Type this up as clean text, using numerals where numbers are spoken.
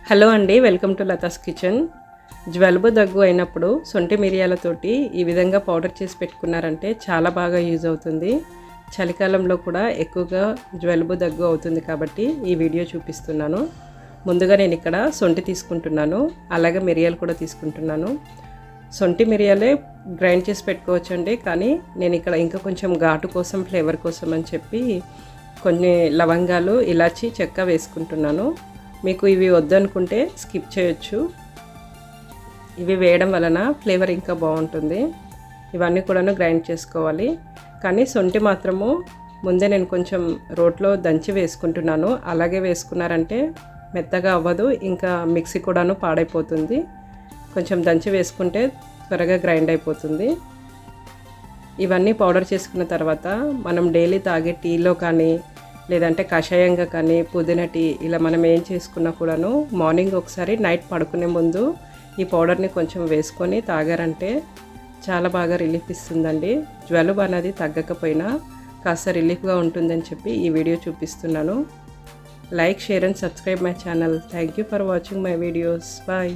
Hello అండి, welcome to Latha's kitchen. జలుబు దగ్గు అయినప్పుడు సొంటి మిరియాలతోటి ఈ విధంగా పౌడర్ చేసి పెట్టుకున్నారంటే చాలా బాగా యూజ్ అవుతుంది. చలికాలంలో కూడా ఎక్కువగా జలుబు దగ్గు అవుతుంది కాబట్టి ఈ వీడియో చూపిస్తున్నాను. ముందుగా నేను ఇక్కడ సొంటి తీసుకుంటున్నాను, అలాగే మిరియాలు కూడా తీసుకుంటున్నాను. సొంటి మిరియాలే గ్రైండ్ చేసి పెట్టుకోవచ్చండి, కానీ నేను ఇక్కడ ఇంకా కొంచెం ఘాటు కోసం, ఫ్లేవర్ కోసం అని చెప్పి కొన్ని లవంగాలు, ఇలాచి, చెక్క వేసుకుంటున్నాను. మీకు ఇవి వద్దనుకుంటే స్కిప్ చేయొచ్చు. ఇవి వేయడం వలన ఫ్లేవర్ ఇంకా బాగుంటుంది. ఇవన్నీ కూడా గ్రైండ్ చేసుకోవాలి, కానీ సొంటి మాత్రము ముందే నేను కొంచెం రోట్లో దంచి వేసుకుంటున్నాను. అలాగే వేసుకున్నారంటే మెత్తగా అవ్వదు, ఇంకా మిక్సీ కూడాను పాడైపోతుంది. కొంచెం దంచి వేసుకుంటే త్వరగా గ్రైండ్ అయిపోతుంది. ఇవన్నీ పౌడర్ చేసుకున్న తర్వాత మనం డైలీ తాగే టీలో కానీ, లేదంటే కషాయంగా కానీ, పుదీనా టీ ఇలా మనం ఏం చేసుకున్నా కూడాను మార్నింగ్ ఒకసారి, నైట్ పడుకునే ముందు ఈ పౌడర్ని కొంచెం వేసుకొని తాగారంటే చాలా బాగా రిలీఫ్ ఇస్తుందండి. జలుబు అనేది తగ్గకపోయినా కాస్త రిలీఫ్గా ఉంటుందని చెప్పి ఈ వీడియో చూపిస్తున్నాను. Like, share and subscribe my channel. Thank you for watching my videos. Bye.